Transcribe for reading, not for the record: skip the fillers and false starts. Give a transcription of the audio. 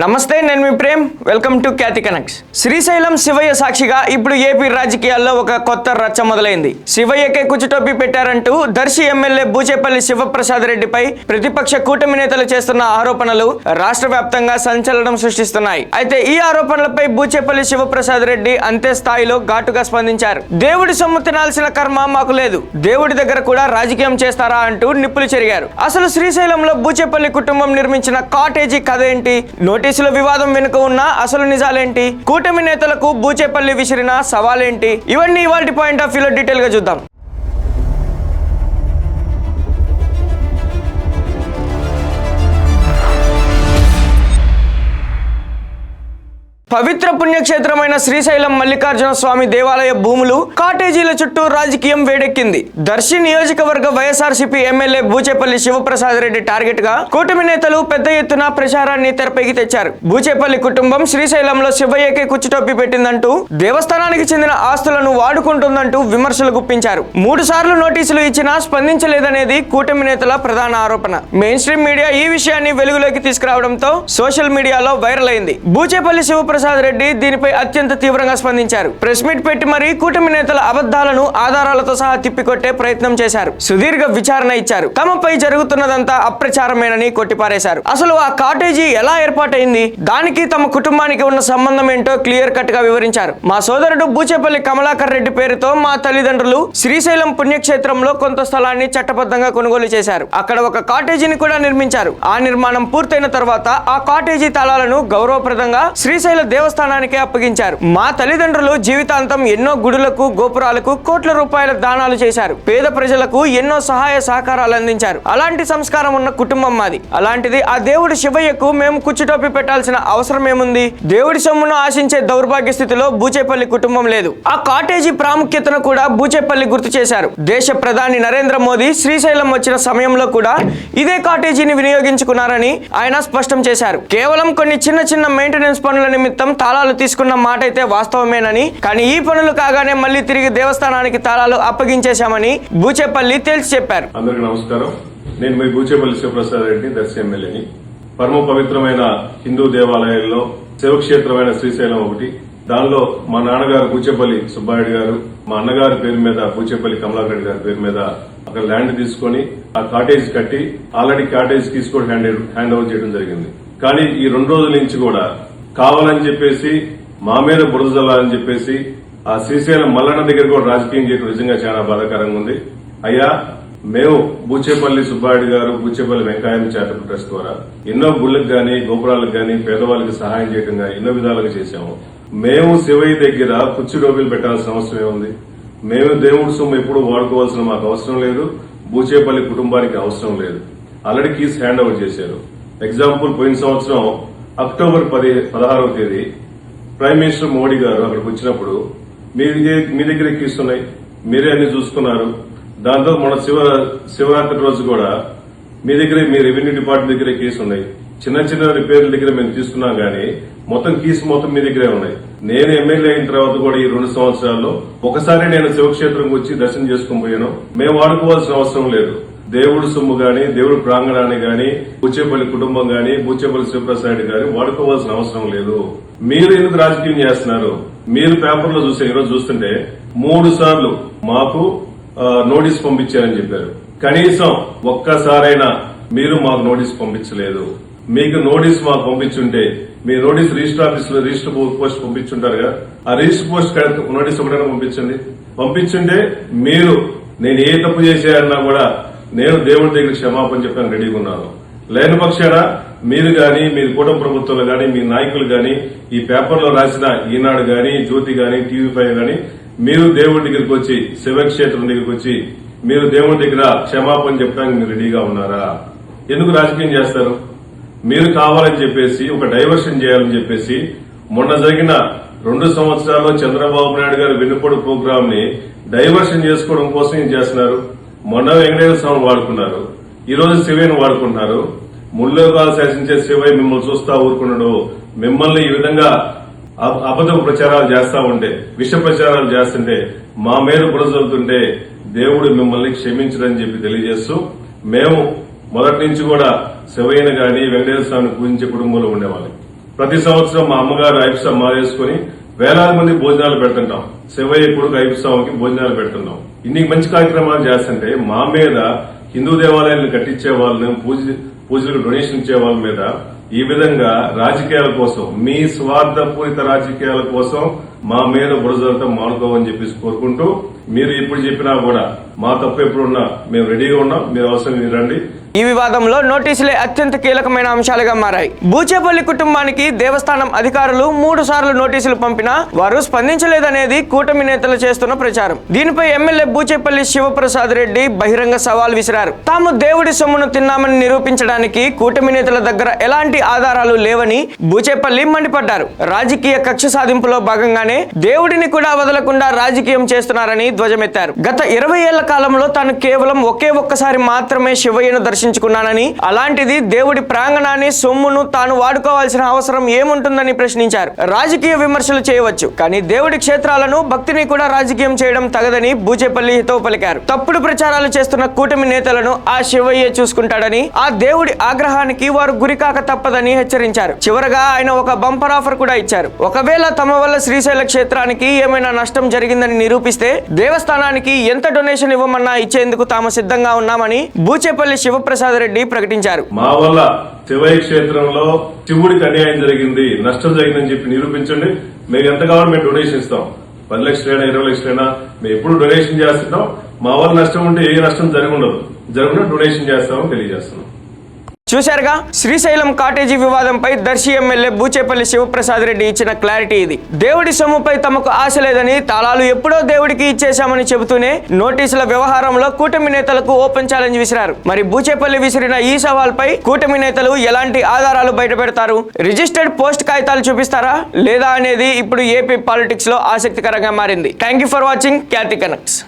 నమస్తే, నేను మీ Prem. Welcome to Khyati connects. Srisailam Shivayya సాక్షిగా ఇప్పుడు ఏపీ రాజకీయాల్లో ఒక కొత్త రచ్చ మొదలైంది. శివయ్యకే కుచిటోపి పెట్టారంటూ దర్శి ఎమ్మెల్యే బూచేపల్లి శివప్రసాద్ రెడ్డిపై ప్రతిపక్ష కూటమి నేతలు చేస్తున్న ఆరోపణలు రాష్ట్ర వ్యాప్తంగా సంచలనం సృష్టిస్తున్నాయి. అయితే ఈ ఆరోపణలపై బూచేపల్లి శివప్రసాద్ రెడ్డి అంతే స్థాయిలో ఘాటుగా స్పందించారు. దేవుడి సొమ్ము తినాల్సిన కర్మ మాకు లేదు, దేవుడి దగ్గర కూడా రాజకీయం చేస్తారా అంటూ నిప్పులు చెరిగారు. అసలు శ్రీశైలంలో బూచేపల్లి కుటుంబం నిర్మించిన కాటేజీ కథ ఏంటి? నోటీసుల వివాదం వెనుక ఉన్న అసలు నిజాలేంటి? కూటమి నేతలకు బూచేపల్లి విసిరిన సవాలేంటి? ఇవన్నీ ఇవాల్టి పాయింట్ ఆఫ్ వ్యూలో డీటెయిల్ గా చూద్దాం. పవిత్ర పుణ్యక్షేత్రమైన శ్రీశైలం మల్లికార్జున స్వామి దేవాలయ భూములు, కాటేజీల చుట్టూ రాజకీయం వేడెక్కింది. దర్శి నియోజకవర్గ వైఎస్ఆర్సీపీ ఎమ్మెల్యే బూచేపల్లి శివప్రసాద్ రెడ్డి టార్గెట్ గా కూటమి నేతలు పెద్ద ఎత్తున ప్రచారాన్ని తెరపైకి తెచ్చారు. బూచేపల్లి కుటుంబం శ్రీశైలంలో శివయ్యకే కుచ్చిటోపి పెట్టిందంటూ, దేవస్థానానికి చెందిన ఆస్తులను వాడుకుంటుందంటూ విమర్శలు గుప్పించారు. 3 సార్లు నోటీసులు ఇచ్చినా స్పందించలేదనేది కూటమి నేతల ప్రధాన ఆరోపణ. మెయిన్ స్ట్రీమ్ మీడియా ఈ విషయాన్ని వెలుగులోకి తీసుకురావడంతో సోషల్ మీడియాలో వైరల్ అయింది. బూచేపల్లి శివప్రసాద్ రెడ్డి దీనిపై అత్యంత తీవ్రంగా స్పందించారు. ప్రెస్ మీట్ పెట్టి మరీ కూటమి నేతల అబద్ధాలను ఆధారాలతో సహా తిప్పికొట్టే ప్రయత్నం చేశారు. సుదీర్ఘ విచారణ ఇచ్చారు. తమపై జరుగుతున్నదంతా అప్రచారమేనని కొట్టిపారేశారు. అసలు ఆ కాటేజీ ఎలా ఏర్పాటైంది, దానికి తమ కుటుంబానికి ఉన్న సంబంధం ఏంటో క్లియర్ కట్ గా వివరించారు. మా సోదరుడు బూచేపల్లి కమలాకర్ రెడ్డి పేరుతో మా తల్లిదండ్రులు శ్రీశైలం పుణ్యక్షేత్రంలో కొంత స్థలాన్ని చట్టబద్ధంగా కొనుగోలు చేశారు. అక్కడ ఒక కాటేజీని కూడా నిర్మించారు. ఆ నిర్మాణం పూర్తయిన తర్వాత ఆ కాటేజీ తాళాలను గౌరవప్రదంగా శ్రీశైల దేవస్థానానికి అప్పగించారు. మా తల్లిదండ్రులు జీవితాంతం ఎన్నో గుడులకు, గోపురాలకు కోట్ల రూపాయల దానాలు చేశారు. పేద ప్రజలకు ఎన్నో సహాయ సహకారాలు అందించారు. అలాంటి సంస్కారం ఉన్న కుటుంబం మాది. అలాంటిది ఆ దేవుడి శివయ్యకు మేము కుచ్చిటోపి పెట్టాల్సిన అవసరం ఏముంది? దేవుడి సొమ్మును ఆశించే దౌర్భాగ్య స్థితిలో బూచేపల్లి కుటుంబం లేదు. ఆ కాటేజీ ప్రాముఖ్యతను కూడా బూచేపల్లి గుర్తు చేశారు. దేశ ప్రధాని నరేంద్ర మోదీ శ్రీశైలం వచ్చిన సమయంలో కూడా ఇదే కాటేజీని వినియోగించుకున్నారని ఆయన స్పష్టం చేశారు. కేవలం కొన్ని చిన్న చిన్న మెయింటెనెన్స్ పనుల నిమిత్తం తాళాలు తీసుకున్న మాట అయితే వాస్తవమేనని, కానీ ఈ పనులు కాగానే మళ్ళీ తిరిగి దేవస్థానానికి తాళాలు అప్పగించేశామని బూచేపల్లి తేల్చి చెప్పారు. అందరికీ నమస్కారం. నేను మీ బూచేపల్లి శివప్రసాద్ రెడ్డి, దర్శి ఎమ్మెల్యేని. పరమ పవిత్రమైన హిందూ దేవాలయాల్లో శివక్షేత్రమైన శ్రీశైలం ఒకటి. దానిలో మా నాన్నగారు బూచేపల్లి సుబ్బారెడ్డి గారు, మా అన్నగారి పేరు మీద బూచేపల్లి కమలాకర్ రెడ్డి గారి పేరు మీద అక్కడ ల్యాండ్ తీసుకుని ఆ కాటేజ్ కట్టి ఆల్రెడీ కాటేజ్ తీసుకొని హ్యాండ్ ఓవర్ చేయడం జరిగింది. కానీ ఈ 2 రోజుల నుంచి కూడా కావాలని చెప్పేసి మా మీద బురద జల్లాలని చెప్పేసి ఆ శ్రీశైలం మల్లన్న దగ్గర కూడా రాజకీయం చేయడం నిజంగా చాలా బాధాకరంగా ఉంది. అయ్యా, మేము బూచేపల్లి సుబ్బారెడ్డి గారు, బూచేపల్లి వెంకయ్య చారిటబుల్ ట్రస్ట్ ద్వారా ఎన్నో గుళ్ళకు గానీ, గోపురాలకు గానీ, పేదవాళ్ళకి సహాయం చేయడం గానీ ఎన్నో విధాలుగా చేశాము. మేము శివయ్య దగ్గర కుచ్చిటోపీలు పెట్టాల్సిన అవసరం ఏముంది? మేము దేవుడి సొమ్ము ఎప్పుడు వాడుకోవాల్సిన మాకు అవసరం లేదు. బూచేపల్లి కుటుంబానికి అవసరం లేదు. ఆల్రెడీ కీస్ హ్యాండ్ ఓవర్ చేశారు. ఎగ్జాంపుల్, పోయిన సంవత్సరం అక్టోబర్ 16వ తేదీ ప్రైమ్ మినిస్టర్ మోడీ గారు అక్కడికి వచ్చినప్పుడు మీ దగ్గర కీస్ ఉన్నాయి, మీరే అన్ని చూసుకున్నారు. దాంతో మన శివరాత్రి రోజు కూడా మీ రెవెన్యూ డిపార్ట్మెంట్ దగ్గర కీస్ ఉన్నాయి. చిన్న చిన్న రిపేర్ల దగ్గర మేము తీసుకున్నాం గానీ మొత్తం కీస్ మొత్తం మీ దగ్గరే ఉన్నాయి. నేను ఎమ్మెల్యే అయిన తర్వాత కూడా ఈ 2 సంవత్సరాల్లో ఒకసారి నేను శివక్షేత్రంకి వచ్చి దర్శనం చేసుకుని పోయాను. మేము వాడుకోవాల్సిన అవసరం లేదు. దేవుడి సొమ్ము గాని, దేవుడి ప్రాంగణాన్ని గాని, బూచేపల్లి కుటుంబం గాని, బూచేపల్లి శివప్రసాద్ గాని వాడుకోవాల్సిన అవసరం లేదు. మీరు ఎందుకు రాజకీయం చేస్తున్నారు? మీరు పేపర్లో చూసే ఈరోజు చూస్తుంటే 3 సార్లు మాకు నోటీస్ పంపించారని చెప్పారు. కనీసం ఒక్కసారైనా మీరు మాకు నోటీస్ పంపించలేదు. మీకు నోటీస్ మాకు పంపించుంటే మీ నోటీస్ రిజిస్టర్ పోస్ట్ పంపించుంటారుగా, ఆ రిజిస్టర్ పోస్ట్ నోటీస్ ఒకటైనా పంపించుంటే మీరు నేను ఏ తప్పు చేశారన్నా కూడా నేను దేవుడి దగ్గర క్షమాపణ చెప్పాను రెడీగా ఉన్నాను. లేని పక్షాన మీరు గాని, మీ కూటమి ప్రభుత్వాలు గాని, మీ నాయకులు గాని, ఈ పేపర్లో రాసిన ఈనాడు గాని, జ్యోతి గాని, TV5 గాని మీరు దేవుడి దగ్గరికి వచ్చి, శివక్షేత్రం దగ్గరికి వచ్చి మీరు దేవుడి దగ్గర క్షమాపణ చెప్పడానికి మీరు రెడీగా ఉన్నారా? ఎందుకు రాజకీయం చేస్తారు? మీరు కావాలని చెప్పేసి ఒక డైవర్షన్ చేయాలని చెప్పేసి మొన్న జరిగిన 2 సంవత్సరాల్లో చంద్రబాబు నాయుడు గారి వెన్నుపోటు ప్రోగ్రామ్ ని డైవర్షన్ చేసుకోవడం కోసం ఏం చేస్తున్నారు? మొన్న వెంకటేశ్వర స్వామిని వాడుకున్నారు, ఈ రోజు శివయ్యను వాడుకుంటున్నారు. ముల్లోకాలు శాసించే శివయ్య మిమ్మల్ని చూస్తా ఊరుకున్నాడు. మిమ్మల్ని ఈ విధంగా అబద్ధ ప్రచారాలు చేస్తా ఉంటే, విష ప్రచారాలు చేస్తుంటే, మా మీద బురదలుతుంటే దేవుడు మిమ్మల్ని క్షమించడని చెప్పి తెలియజేస్తూ, మేము మొదటి నుంచి కూడా శివయ్యను గాని వెంకటేశ్వర స్వామిని పూజించే కుటుంబంలో ఉండేవాళ్ళం. ప్రతి సంవత్సరం మా అమ్మగారు ఐపుస్వామి మాల వేసుకుని వేలాది మంది భోజనాలు పెడుతుంటాం. శివయ్య కొడుకు ఐపుస్వామికి భోజనాలు పెడుతున్నాం. ఇన్ని మంచి కార్యక్రమాలు చేస్తుంటే మా మీద హిందూ దేవాలయాలను కట్టించే వాళ్ళని పూజలకు డొనేషన్ ఇచ్చే వాళ్ళ మీద ఈ విధంగా రాజకీయాల కోసం, మీ స్వార్థపూరిత రాజకీయాల కోసం మా మీద బురదలతో మానుకోవని చెప్పేసి కోరుకుంటూ, మీరు ఇప్పుడు చెప్పినా కూడా మా తప్పు ఎప్పుడున్నా మేము రెడీగా ఉన్నాం, మీరు అవసరం రండి. ఈ వివాదంలో నోటీసులే అత్యంత కీలకమైన అంశాలుగా మారాయి. బూచేపల్లి కుటుంబానికి దేవస్థానం అధికారులు 3 సార్లు నోటీసులు పంపినా వారు స్పందించలేదనేది కూటమి నేతలు చేస్తున్న ప్రచారం. దీనిపై ఎమ్మెల్యే బూచేపల్లి శివప్రసాద్ రెడ్డి బహిరంగ సవాల్ విసిరారు. తాము దేవుడి సొమ్మును తిన్నామని నిరూపించడానికి కూటమి నేతల దగ్గర ఎలాంటి ఆధారాలు లేవని బూచేపల్లి మండిపడ్డారు. రాజకీయ కక్ష సాధింపులో భాగంగానే దేవుడిని కూడా వదలకుండా రాజకీయం చేస్తున్నారని ధ్వజమెత్తారు. గత 20 ఏళ్ల కాలంలో తాను కేవలం ఒక్కసారి మాత్రమే శివయ్యను దర్శించుకున్నానని, అలాంటిది దేవుడి ప్రాంగణాన్ని, సొమ్మును తాను వాడుకోవాల్సిన అవసరం ఏముంటుందని ప్రశ్నించారు. రాజకీయ విమర్శలు చేయవచ్చు, కానీ దేవుడి క్షేత్రాలను, భక్తిని కూడా రాజకీయం చేయడం తగదని బూచేపల్లి హితవు పలికారు. తప్పుడు ప్రచారాలు చేస్తున్న కూటమి నేతలను ఆ శివయ్య చూసుకుంటాడని, ఆ దేవుడి ఆగ్రహానికి వారు గురికాక తప్పదని హెచ్చరించారు. చివరగా ఆయన ఒక బంపర్ ఆఫర్ కూడా ఇచ్చారు. ఒకవేళ తమ వల్ల శ్రీశైల క్షేత్రానికి ఏమైనా నష్టం జరిగిందని నిరూపిస్తే దేవస్థానానికి ఎంత డొనేషన్ ఇవ్వమన్నా ఇచ్చేందుకు తాము సిద్ధంగా ఉన్నామని బూచేపల్లి శివప్రసాద్ రెడ్డి ప్రకటించారు. మా వల్ల శివయ్య క్షేత్రంలో శివుడికి అన్యాయం జరిగింది, నష్టం జరిగిందని చెప్పి నిరూపించండి. మేము ఎంత కావాలో మేము డొనేషన్ ఇస్తాం. 10 లక్షలైనా 20 లక్షలైనా మేము ఎప్పుడు డొనేషన్ చేస్తున్నాం. మా వల్ల నష్టం ఉంటే ఏ నష్టం జరగకుండా డొనేషన్ చేస్తామని తెలియజేస్తున్నాం. చూశారుగా, శ్రీశైలం కాటేజీ వివాదంపై దర్శి ఎమ్మెల్యే బూచేపల్లి శివప్రసాద్ రెడ్డి ఇచ్చిన క్లారిటీ ఇది. దేవుడి సొమ్ముపై తమకు ఆశ లేదని, తాళాలు ఎప్పుడో దేవుడికి ఇచ్చేశామని చెబుతూనే నోటీసుల వ్యవహారంలో కూటమి నేతలకు ఓపెన్ ఛాలెంజ్ విసిరారు. మరి బూచేపల్లి విసిరిన ఈ సవాల్పై కూటమి నేతలు ఎలాంటి ఆధారాలు బయటపెడతారు? రిజిస్టర్డ్ పోస్ట్ కాగితాలు చూపిస్తారా లేదా అనేది ఇప్పుడు ఏపీ పాలిటిక్స్ లో ఆసక్తికరంగా మారింది. Thank you for watching Khyati connects.